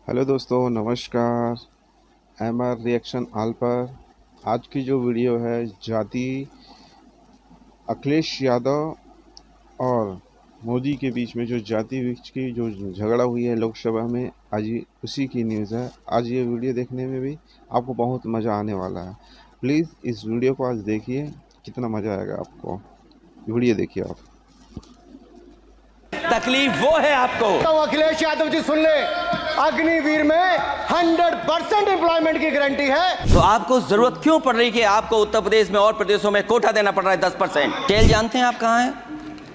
Hello दोस्तों, नमस्कार। MR reaction all पर आज की जो वीडियो है जाति अखिलेश यादव और मोदी के बीच में जो जाति बीच की जो झगड़ा हुई है लोकसभा में, आज ये उसी की न्यूज़ है। आज ये वीडियो देखने में भी आपको बहुत मज़ा आने वाला है। प्लीज़ इस वीडियो को आज देखिए, कितना मज़ा आएगा आपको। वीडियो देखिए आप। तकलीफ वो है आपको। तो अखिलेश यादव जी सुन ले, अग्निवीर में 100% एम्प्लॉयमेंट की गारंटी है। तो आपको जरूरत क्यों पड़ रही कि आपको उत्तर प्रदेश में और प्रदेशों में कोटा देना पड़ रहा है 10%? जेल जानते हैं आप कहाँ हैं?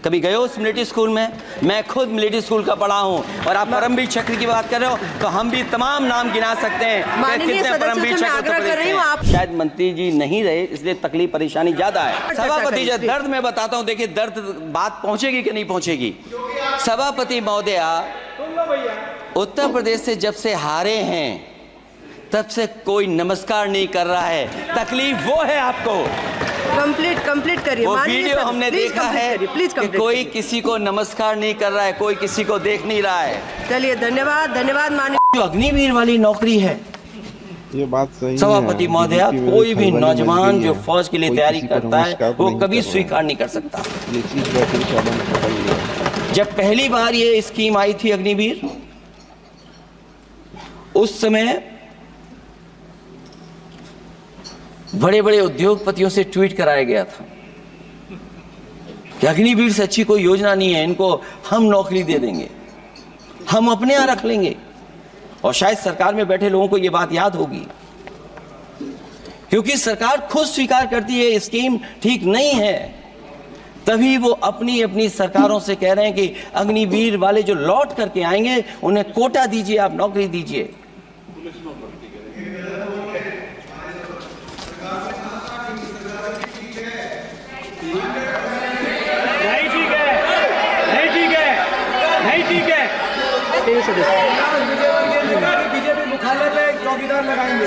कभी गए हो मिलिट्री स्कूल में? मैं खुद मिलिट्री स्कूल का पढ़ा हूँ। और आप परमवीर चक्र की बात कर रहे हो तो हम भी तमाम नाम गिना सकते हैं कि कितने परमवीर चक्र उत्तर प्रदेश में हैं। शायद मंत्री जी नहीं रहे इसलिए तकलीफ परेशानी ज्यादा है। सभापति जी, दर्द मैं बताता हूँ, देखिए दर्द बात पहुंचेगी कि नहीं पहुंचेगी। सभापति महोदया, उत्तर प्रदेश से जब से हारे हैं तब से कोई नमस्कार नहीं कर रहा है। तकलीफ वो है आपको। कंप्लीट करिए। वो वीडियो हमने देखा है कि कोई किसी को नमस्कार नहीं कर रहा है, कोई किसी को देख नहीं रहा है। चलिए, धन्यवाद माननीय। जो अग्निवीर वाली नौकरी है, ये बात सही सभापति महोदया, कोई भी नौजवान जो फौज के लिए तैयारी करता है वो कभी स्वीकार नहीं कर सकता। ये चीज़ जब पहली बार ये स्कीम आई थी अग्निवीर, उस समय बड़े बड़े उद्योगपतियों से ट्वीट कराया गया था कि अग्निवीर से अच्छी कोई योजना नहीं है, इनको हम नौकरी दे देंगे, हम अपने यहां रख लेंगे। और शायद सरकार में बैठे लोगों को यह बात याद होगी, क्योंकि सरकार खुद स्वीकार करती है स्कीम ठीक नहीं है, तभी वो अपनी अपनी सरकारों से कह रहे हैं कि अग्निवीर वाले जो लौट करके आएंगे उन्हें कोटा दीजिए, आप नौकरी दीजिए।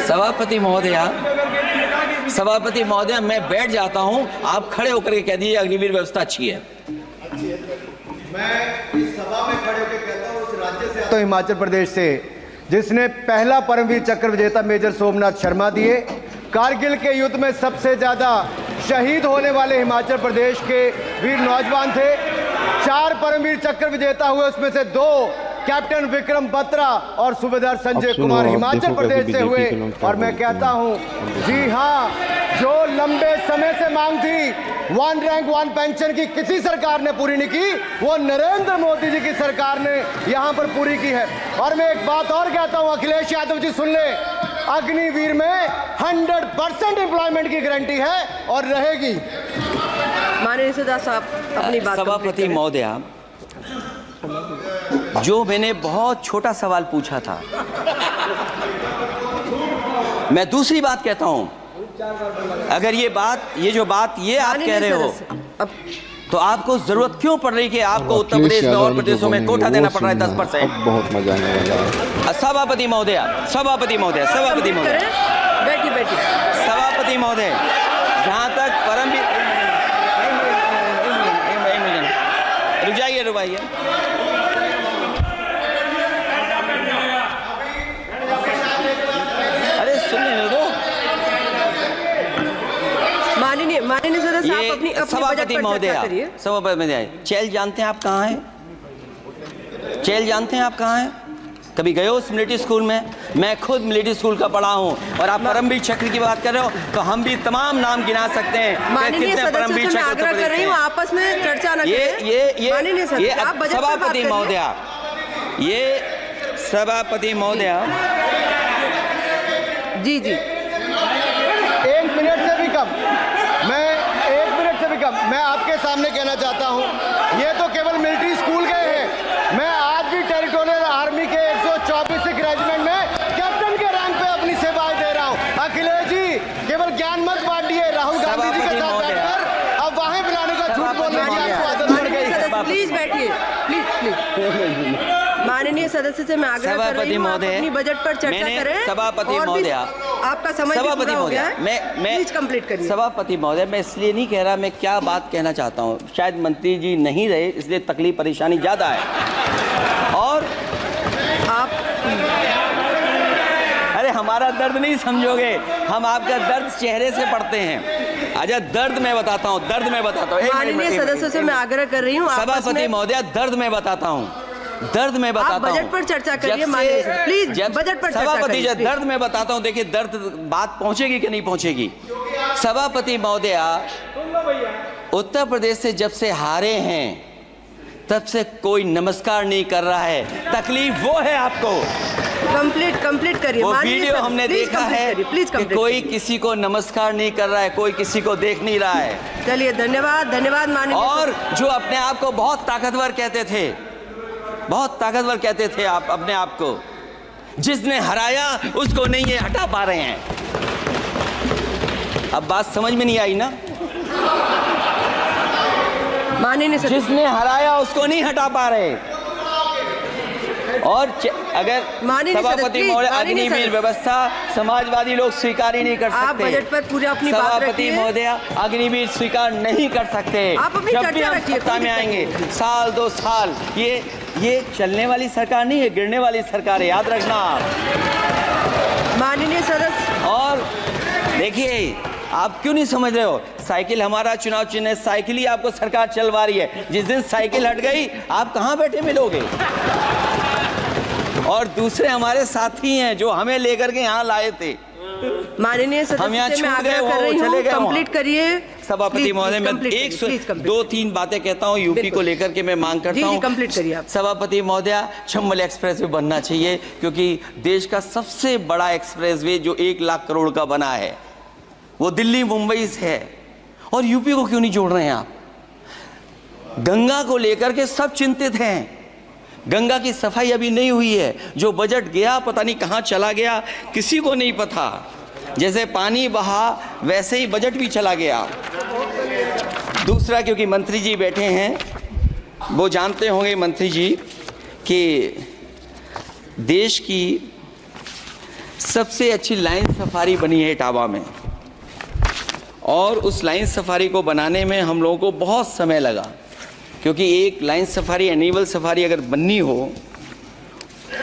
सभापति महोदया, मैं बैठ जाता हूं, आप खड़े होकर के कह दीजिए अग्निवीर व्यवस्था अच्छी है। मैं इस सभा में खड़े होकर कहता हूं, उस राज्य से तो हिमाचल प्रदेश से जिसने पहला परमवीर चक्र विजेता मेजर सोमनाथ शर्मा दिए। कारगिल के युद्ध में सबसे ज्यादा शहीद होने वाले हिमाचल प्रदेश के वीर नौजवान थे। 4 परमवीर चक्र विजेता हुए, उसमें से 2 कैप्टन विक्रम बत्रा और सूबेदार संजय कुमार हिमाचल प्रदेश से हुए। और मैं कहता हूं, जी हां, जो लंबे समय से मांग थी 1 रैंक 1 पेंशन की, किसी सरकार ने पूरी नहीं की, वो नरेंद्र मोदी जी की सरकार ने यहां पर पूरी की है। और मैं एक बात और कहता हूं, अखिलेश यादव जी सुन ले, अग्निवीर में 100% एम्प्लॉयमेंट की गारंटी है और रहेगी। माननीय सदा साहब अपनी बात। सभापति महोदया, जो मैंने बहुत छोटा सवाल पूछा था, मैं दूसरी बात कहता हूं। अगर ये जो बात आप कह रहे हो, तो आपको जरूरत क्यों पड़ रही कि आपको उत्तर प्रदेश में और प्रदेशों में कोटा देना पड़ रहा है 10%? बहुत मजा आने वाला है। सभापति महोदया, बैठिए। सभापति महोदय, जहां तक परमवीर, रुक जाइए। अरे सुन लेने दो। माननीय सदा साहब अपनी सभापति महोदया, चेल जानते हैं आप कहाँ हैं? चेल जानते हैं आप कहाँ हैं? कभी गए हो मिलिट्री स्कूल में? मैं खुद मिलिट्री स्कूल का पढ़ा हूँ। और आप परमवीर चक्र की बात कर रहे हो तो हम भी तमाम नाम गिना सकते हैं कि कितने परमवीर चक्र उत्तर प्रदेश में हैं। आपस में चर्चा न करें। सभापति महोदया, ये सभापति महोदया, जी 1 मिनट से भी कम, मैं आपके सामने कहना चाहता हूं, ये तो केवल मिलिट्री स्कूल गए हैं। मैं आज भी टेरिटोरियल आर्मी के 124 रेजिमेंट में कैप्टन के रैंक पे अपनी सेवाएं दे रहा हूं। अखिलेश जी, केवल ज्ञान मत बांटिए। राहुल गांधी जी के साथ बैठकर अब वहां बुलाने का झूठ बोलने की आपको आदत पड़ गई। प्लीज बैठिए, प्लीज। माननीय सदस्य से मैं आग्रह कर रही हूं, अपनी बजट पर चर्चा करें। सभापति महोदया, आपका समय पूरा हो गया है, मैं प्लीज कंप्लीट करिए। सभापति महोदय, मैं इसलिए नहीं कह रहा, मैं क्या बात कहना चाहता हूँ, शायद मंत्री जी नहीं रहे इसलिए तकलीफ परेशानी ज्यादा है। और आप हमारा दर्द नहीं समझोगे, हम आपका दर्द चेहरे से पढ़ते हैं। अच्छा दर्द मैं बताता हूँ, दर्द मैं बताता हूँ। माननीय सदस्यों से मैं आग्रह कर रही हूँ, सभापति महोदया दर्द मैं बताता हूँ, दर्द मैं बताता हूँ। बजट पर चर्चा करिए माननीय, प्लीज बजट पर चर्चा सभापति करिए। दर्द मैं बताता हूँ, देखिए दर्द बात पहुंचेगी कि नहीं पहुंचेगी। सभापति महोदया, उत्तर प्रदेश से जब से हारे हैं तब से कोई नमस्कार नहीं कर रहा है, तकलीफ वो है आपको। कंप्लीट करिए। वो वीडियो हमने देखा है कि कोई किसी को नमस्कार नहीं कर रहा है, कोई किसी को देख नहीं रहा है। चलिए धन्यवाद माननीय। और जो अपने आप को बहुत ताकतवर कहते थे, बहुत ताकतवर कहते थे आप अपने आप को, जिसने हराया उसको नहीं ये हटा पा रहे हैं। अब बात समझ में नहीं आई ना? माननीय जिसने हराया उसको नहीं हटा पा रहे। और अगर सभापति महोदय अग्निवीर व्यवस्था समाजवादी लोग स्वीकार ही नहीं कर सकते। आप बजट पर पूरी अपनी बात रखिए। सभापति महोदया अग्निवीर स्वीकार नहीं कर सकते। आप अपनी जब भी चर्चा हम रखिए, सत्ता में आएंगे, साल 2 साल, ये चलने वाली सरकार नहीं है, गिरने वाली सरकार है, याद रखना आप। माननीय सदस्य। और देखिए आप क्यों नहीं समझ रहे हो, साइकिल हमारा चुनाव चिन्ह है, साइकिल ही आपको सरकार चलवा रही है। जिस दिन साइकिल हट गई आप कहां बैठे मिलोगे। और दूसरे हमारे साथी हैं जो हमें लेकर के यहाँ लाए थे। माननीय सदस्य से मैं आग्रह कर रही हूँ, कंप्लीट करिए। सभापति महोदय, मैं 2-3 बातें कहता हूँ यूपी को लेकर के मैं मांग करता हूँ। कंप्लीट करिए आप। सभापति महोदया, चंबल एक्सप्रेस वे बनना चाहिए, क्योंकि देश का सबसे बड़ा एक्सप्रेस वे जो 1 लाख करोड़ का बना है वो दिल्ली मुंबई से है। और यूपी को क्यों नहीं जोड़ रहे हैं आप? गंगा को लेकर के सब चिंतित हैं। गंगा की सफाई अभी नहीं हुई है। जो बजट गया पता नहीं कहाँ चला गया, किसी को नहीं पता। जैसे पानी बहा वैसे ही बजट भी चला गया। दूसरा, क्योंकि मंत्री जी बैठे हैं, वो जानते होंगे मंत्री जी कि देश की सबसे अच्छी लाइन सफारी बनी है इटावा में, और उस लाइन सफारी को बनाने में हम लोगों को बहुत समय लगा, क्योंकि एक लाइन सफारी, एनिमल सफारी अगर बननी हो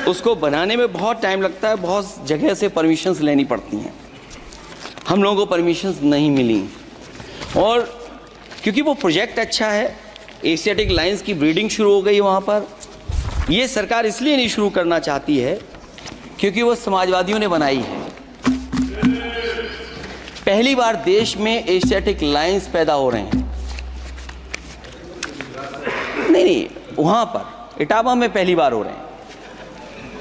उसको बनाने में बहुत टाइम लगता है, बहुत जगह से परमिशंस लेनी पड़ती हैं। हम लोगों को परमिशंस नहीं मिली, और क्योंकि वो प्रोजेक्ट अच्छा है, एशियाटिक लाइन्स की ब्रीडिंग शुरू हो गई वहाँ पर। ये सरकार इसलिए नहीं शुरू करना चाहती है क्योंकि वो समाजवादियों ने बनाई है। पहली बार देश में एशियाटिक लाइन्स पैदा हो रहे हैं। नहीं, वहाँ पर इटावा में पहली बार हो रहे हैं,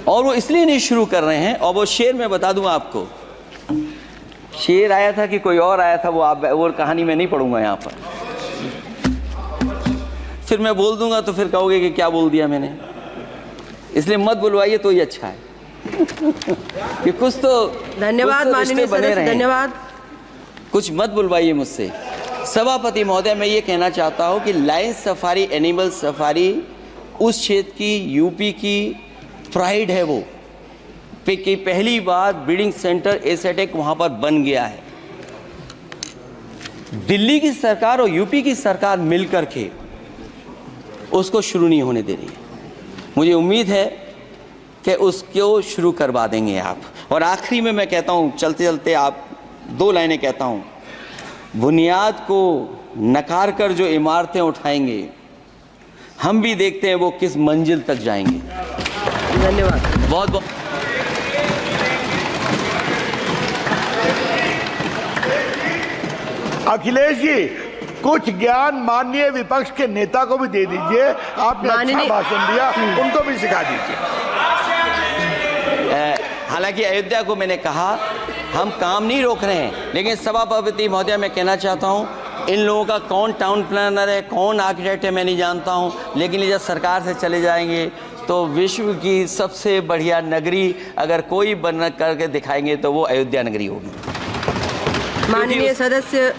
और वो इसलिए नहीं शुरू कर रहे हैं। और वो शेर मैं बता दूं आपको, शेर आया था कि कोई और आया था, वो कहानी मैं नहीं पढ़ूंगा यहाँ पर, फिर मैं बोल दूंगा तो फिर कहोगे कि क्या बोल दिया मैंने, इसलिए मत बुलवाइए तो ही अच्छा है। कि कुछ तो धन्यवाद माननीय सदस्य, धन्यवाद। कुछ मत बुलवाइए मुझसे। सभापति महोदय, मैं ये कहना चाहता हूँ कि लाइन सफारी, एनिमल सफारी उस क्षेत्र की, यूपी की प्राइड है वो, कि पहली बार ब्रीडिंग सेंटर एशियाटिक वहाँ पर बन गया है। दिल्ली की सरकार और यूपी की सरकार मिलकर के उसको शुरू नहीं होने दे रही है। मुझे उम्मीद है कि उसको शुरू करवा देंगे आप। और आखिरी में मैं कहता हूँ, चलते चलते आप 2 लाइनें कहता हूँ। बुनियाद को नकार कर जो इमारतें उठाएंगे, हम भी देखते हैं वो किस मंजिल तक जाएंगे। धन्यवाद। बहुत बहुत अखिलेश जी, कुछ ज्ञान माननीय विपक्ष के नेता को भी दे दीजिए। आपने अच्छा भाषण दिया, उनको भी सिखा दीजिए। हालांकि अयोध्या को मैंने कहा हम काम नहीं रोक रहे हैं, लेकिन सभापति महोदय मैं कहना चाहता हूं, इन लोगों का कौन टाउन प्लानर है, कौन आर्किटेक्ट है मैं नहीं जानता हूं, लेकिन जब सरकार से चले जाएंगे तो विश्व की सबसे बढ़िया नगरी अगर कोई बन करके दिखाएंगे तो वो अयोध्या नगरी होगी। माननीय सदस्य,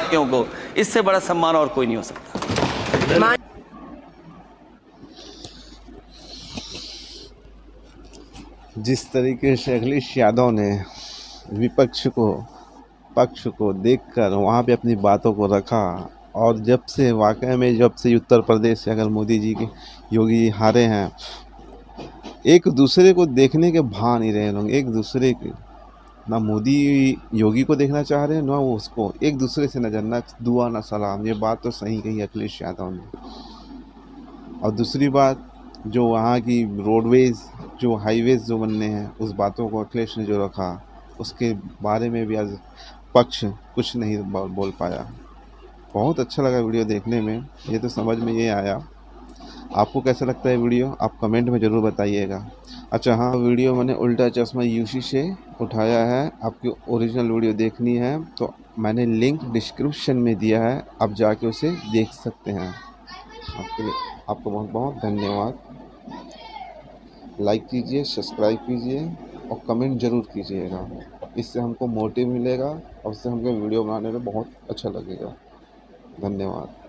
क्योंकि इससे बड़ा सम्मान और कोई नहीं हो सकता। जिस तरीके से अखिलेश यादव ने विपक्ष को, पक्ष को देखकर वहाँ पे अपनी बातों को रखा, और जब से वाकई में जब से उत्तर प्रदेश से अगर मोदी जी के, योगी जी हारे हैं, एक दूसरे को देखने के भा नहीं रहे लोग, एक दूसरे के, ना मोदी योगी को देखना चाह रहे हैं ना वो उसको, एक दूसरे से नजर, ना दुआ ना सलाम। ये बात तो सही कही अखिलेश यादव ने। और दूसरी बात, जो वहाँ की रोडवेज, जो हाईवेज जो बनने हैं, उस बातों को अखिलेश ने जो रखा, उसके बारे में भी आज पक्ष कुछ नहीं बोल पाया। बहुत अच्छा लगा वीडियो देखने में, ये तो समझ में ये आया। आपको कैसा लगता है वीडियो, आप कमेंट में ज़रूर बताइएगा। अच्छा हाँ, वीडियो मैंने उल्टा चश्मा यूसी से उठाया है। आपकी ओरिजिनल वीडियो देखनी है तो मैंने लिंक डिस्क्रिप्शन में दिया है, आप जाके उसे देख सकते हैं। आपके लिए आपको बहुत बहुत धन्यवाद। लाइक कीजिए, सब्सक्राइब कीजिए और कमेंट ज़रूर कीजिएगा। इससे हमको मोटिव मिलेगा और इससे हमको वीडियो बनाने में बहुत अच्छा लगेगा। धन्यवाद।